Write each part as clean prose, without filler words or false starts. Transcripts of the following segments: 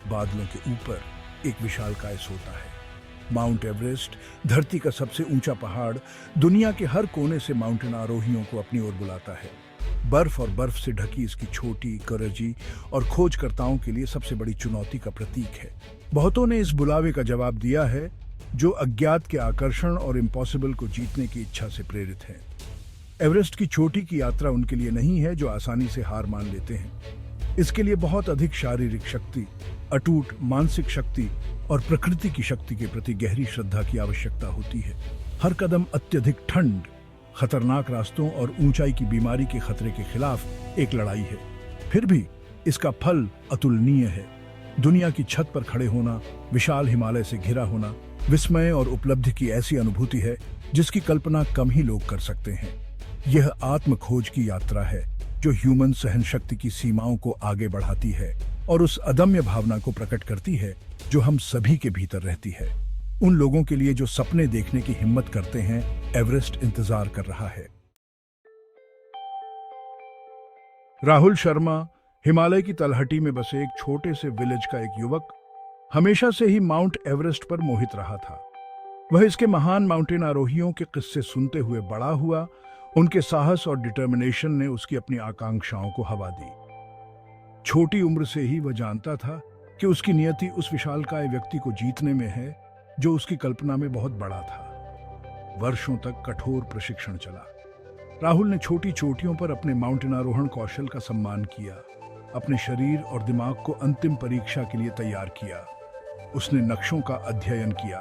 बादलों के ऊपर एक विशालकाय सोता है। माउंट एवरेस्ट, धरती का सबसे ऊंचा पहाड़, दुनिया के हर कोने से माउंटेन आरोहियों को अपनी ओर बुलाता है। बर्फ और बर्फ से ढकी इसकी छोटी, करजी और खोजकर्ताओं के लिए सबसे बड़ी चुनौती का प्रतीक है। बहुतों ने इस बुलावे का जवाब दिया है, जो अज्ञात के आकर्षण और इम्पॉसिबल को जीतने की इच्छा से प्रेरित है। एवरेस्ट की चोटी की यात्रा उनके लिए नहीं है जो आसानी से हार मान लेते हैं। इसके लिए बहुत अधिक शारीरिक शक्ति, अटूट मानसिक शक्ति और प्रकृति की शक्ति के प्रति गहरी श्रद्धा की आवश्यकता होती है। हर कदम अत्यधिक ठंड, खतरनाक रास्तों और ऊंचाई की बीमारी के खतरे के खिलाफ एक लड़ाई है। फिर भी इसका फल अतुलनीय है। दुनिया की छत पर खड़े होना, विशाल हिमालय से घिरा होना, विस्मय और उपलब्धि की ऐसी अनुभूति है जिसकी कल्पना कम ही लोग कर सकते हैं। यह आत्म खोज की यात्रा है जो ह्यूमन सहन शक्ति की सीमाओं को आगे बढ़ाती है और उस अदम्य भावना को प्रकट करती है जो हम सभी के भीतर रहती है। उन लोगों के लिए जो सपने देखने की हिम्मत करते हैं, एवरेस्ट इंतजार कर रहा है। राहुल शर्मा, हिमालय की तलहटी में बसे एक छोटे से विलेज का एक युवक, हमेशा से ही माउंट एवरेस्ट पर मोहित रहा था। वह इसके महान माउंटेन आरोहियों के किस्से सुनते हुए बड़ा हुआ। उनके साहस और डिटर्मिनेशन ने उसकी अपनी आकांक्षाओं को हवा दी। छोटी उम्र से ही वह जानता था कि उसकी नियति उस विशालकाय व्यक्ति को जीतने में है जो उसकी कल्पना में बहुत बड़ा था। वर्षों तक कठोर प्रशिक्षण चला। राहुल ने छोटी चोटियों पर अपने माउंटेन आरोहण कौशल का सम्मान किया, अपने शरीर और दिमाग को अंतिम परीक्षा के लिए तैयार किया। उसने नक्शों का अध्ययन किया,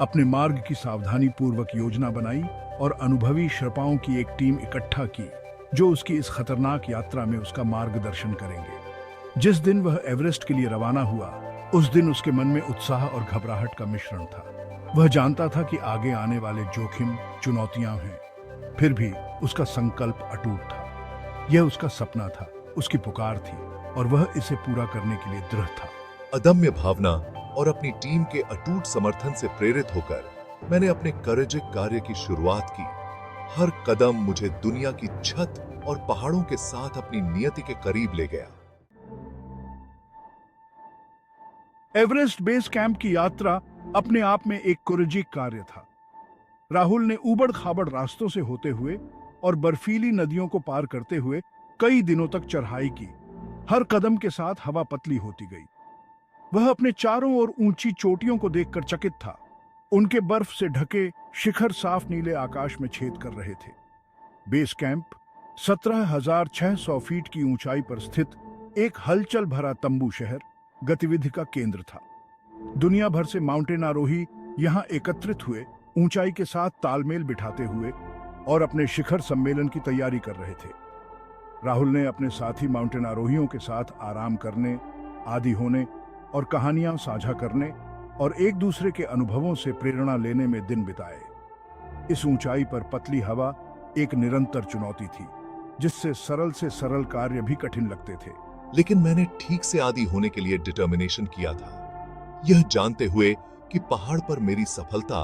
अपने मार्ग की सावधानी पूर्वक योजना बनाई और अनुभवी शर्पाओं की एक टीम इकट्ठा की जो उसकी इस खतरनाक यात्रा में उसका मार्गदर्शन करेंगे। जिस दिन वह एवरेस्ट के लिए रवाना हुआ, उस दिन उसके मन में उत्साह और घबराहट का मिश्रण था। वह जानता था कि आगे आने वाले जोखिम, चुनौतियां हैं, फिर भी उसका संकल्प अटूट था। यह उसका सपना था, उसकी पुकार थी और वह इसे पूरा करने के लिए दृढ़ था। अदम्य भावना और अपनी टीम के अटूट समर्थन से प्रेरित होकर मैंने अपने करेजिक कार्य की शुरुआत की। हर कदम मुझे दुनिया की छत और पहाड़ों के साथ अपनी नियति के करीब ले गया। एवरेस्ट बेस कैंप की यात्रा अपने आप में एक कोरेजिक कार्य था। राहुल ने ऊबड़ खाबड़ रास्तों से होते हुए और बर्फीली नदियों को पार करते हुए कई दिनों तक चढ़ाई की। हर कदम के साथ हवा पतली होती गई। वह अपने चारों ओर ऊंची चोटियों को देखकर चकित था। उनके बर्फ से ढके शिखर साफ नीले आकाश में छेद कर रहे थे। बेस कैंप 17,600 फीट की ऊंचाई पर स्थित एक हलचल भरा तंबू शहर गतिविधि का केंद्र था। दुनिया भर से माउंटेन आरोही यहां एकत्रित हुए, ऊंचाई के साथ तालमेल बिठाते हुए और अपने शिखर सम्मेलन की तैयारी कर रहे थे। राहुल ने अपने साथी माउंटेन आरोहियों के साथ आराम करने, आदी होने और कहानियां साझा करने और एक दूसरे के अनुभवों से प्रेरणा लेने में दिन बिताए। इस ऊंचाई पर पतली हवा एक निरंतर चुनौती थी, जिससे सरल से सरल कार्य भी कठिन लगते थे। लेकिन मैंने ठीक से आदी होने के लिए डिटर्मिनेशन किया था, यह जानते हुए कि पहाड़ पर मेरी सफलता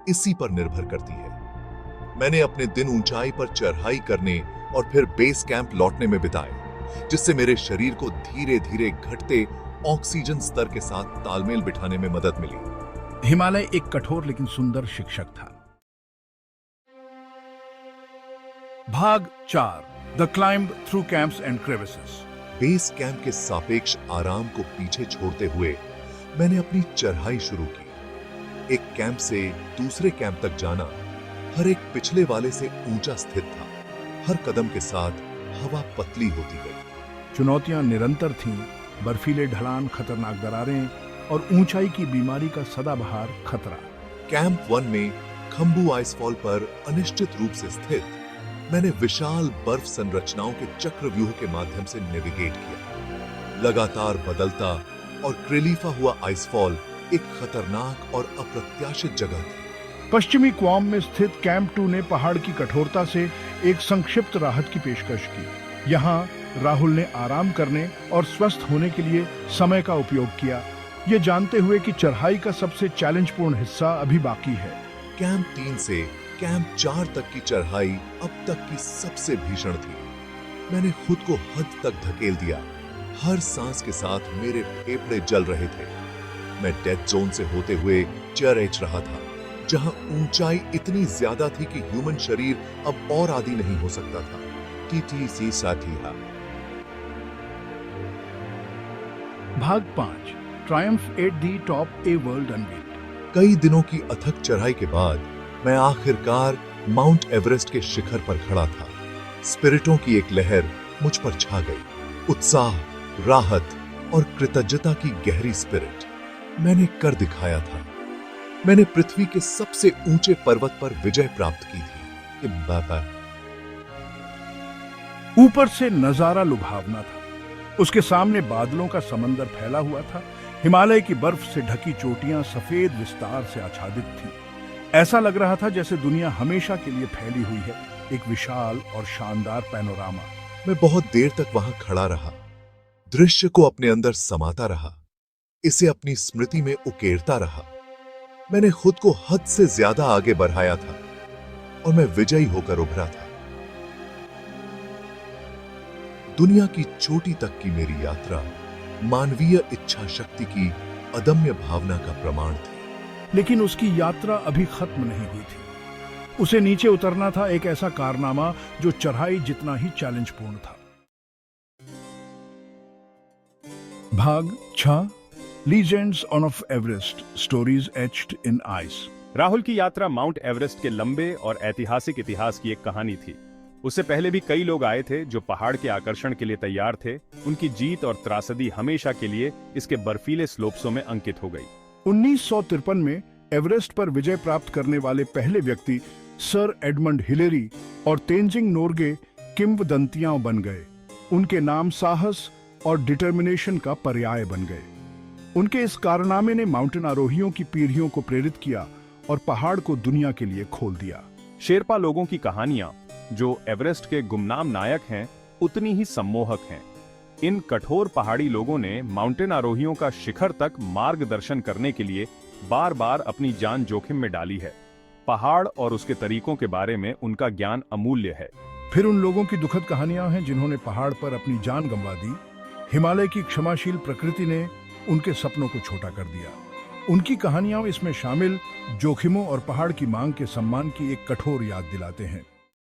इसी पर निर्भर करती है। मैंने अपने दिन ऊंचाई पर चढ़ाई करने और फिर बेस कैंप लौटने में बिताए, जिससे मेरे शरीर को धीरे धीरे घटते ऑक्सीजन स्तर के साथ तालमेल बिठाने में मदद मिली। हिमालय एक कठोर लेकिन सुंदर शिक्षक था। भाग 4, the climb through camps and crevices. Base camp के सापेक्ष आराम को पीछे छोड़ते हुए मैंने अपनी चढ़ाई शुरू की। एक कैंप से दूसरे कैंप तक जाना हर एक पिछले वाले से ऊंचा स्थित था। हर कदम के साथ हवा पतली होती गई। चुनौतियां निरंतर थीं, बर्फीले ढलान, खतरनाक दरारें और ऊंचाई की बीमारी का सदाबहार खतरा। कैंप 1 में खम्बू आइसफॉल पर अनिश्चित रूप से स्थित मैंने विशाल बर्फ संरचनाओं के चक्रव्यूह के माध्यम से नेविगेट किया। लगातार बदलता और क्रिलीफा हुआ आइसफॉल एक खतरनाक और अप्रत्याशित जगह थी। पश्चिमी क्वाम में स्थित कैंप 2 ने पहाड़ की कठोरता से एक संक्षिप्त राहत की पेशकश की। यहाँ राहुल ने आराम करने और स्वस्थ होने के लिए समय का उपयोग किया, ये जानते हुए कि चढ़ाई का सबसे चैलेंजपूर्ण हिस्सा अभी बाकी है। कैंप 3 से कैंप 4 तक की चढ़ाई अब तक की सबसे भीषण थी। मैंने खुद को हद तक धकेल दिया। हर सांस के साथ मेरे फेफड़े जल रहे थे। मैं डेथ जोन से होते हुए चरच रहा था, जहां ऊंचाई इतनी ज्यादा थी कि ह्यूमन शरीर अब और आदी नहीं हो सकता था। TTC साथिया। भाग 5 triumph at the top a world unbeat. कई दिनों की अथक चढ़ाई के बाद मैं आखिरकार माउंट एवरेस्ट के शिखर पर खड़ा था। स्पिरिटों की एक लहर मुझ पर छा गई। उत्साह, राहत और कृतज्ञता की गहरी स्पिरिट। मैंने कर दिखाया था। मैंने पृथ्वी के सबसे ऊंचे पर्वत पर विजय प्राप्त की थी। बाबा। ऊपर से नजारा लुभावना था। उसके सामने बादलों का समंदर फैला हुआ था। हिमालय की बर्फ से ढकी चोटियां सफेद विस्तार से आच्छादित थीं। ऐसा लग रहा था जैसे दुनिया हमेशा के लिए फैली हुई है, एक विशाल और शानदार पैनोरामा। मैं बहुत देर तक वहां खड़ा रहा, दृश्य को अपने अंदर समाता रहा, इसे अपनी स्मृति में उकेरता रहा। मैंने खुद को हद से ज्यादा आगे बढ़ाया था और मैं विजयी होकर उभरा था। दुनिया की चोटी तक की मेरी यात्रा मानवीय इच्छा शक्ति की अदम्य भावना का प्रमाण थी। लेकिन उसकी यात्रा अभी खत्म नहीं हुई थी। उसे नीचे उतरना था, एक ऐसा कारनामा जो चढ़ाई जितना ही चैलेंजपूर्ण था। भाग 6 legends of Everest, stories etched in ice. Rahul की यात्रा माउंट एवरेस्ट के लंबे और ऐतिहासिक इतिहास की एक कहानी थी। उससे पहले भी कई लोग आए थे जो पहाड़ के आकर्षण के लिए तैयार थे। उनकी जीत और त्रासदी हमेशा के लिए इसके बर्फीले स्लोप्सों में अंकित हो गई। 1953 में एवरेस्ट पर विजय प्राप्त करने वाले पहले व्यक्ति सर एडमंड हिलेरी और तेंजिंग नोर्गे किंवदंतियां बन गए। उनके नाम साहस और डिटर्मिनेशन का पर्याय बन गए। उनके इस कारनामे ने माउंटेन आरोहियों की पीढ़ियों को प्रेरित किया और पहाड़ को दुनिया के लिए खोल दिया। शेरपा लोगों की कहानियां, जो एवरेस्ट के गुमनाम नायक हैं, उतनी ही सम्मोहक हैं। इन कठोर पहाड़ी लोगों ने माउंटेन आरोहियों का शिखर तक मार्गदर्शन करने के लिए बार बार अपनी जान जोखिम में डाली है। पहाड़ और उसके तरीकों के बारे में उनका ज्ञान अमूल्य है। फिर उन लोगों की दुखद कहानियां हैं जिन्होंने पहाड़ पर अपनी जान गंवा दी। हिमालय की क्षमाशील प्रकृति ने उनके सपनों को छोटा कर दिया। उनकी कहानियां इसमें शामिल जोखिमों और पहाड़ की मांग के सम्मान की एक कठोर याद दिलाते हैं।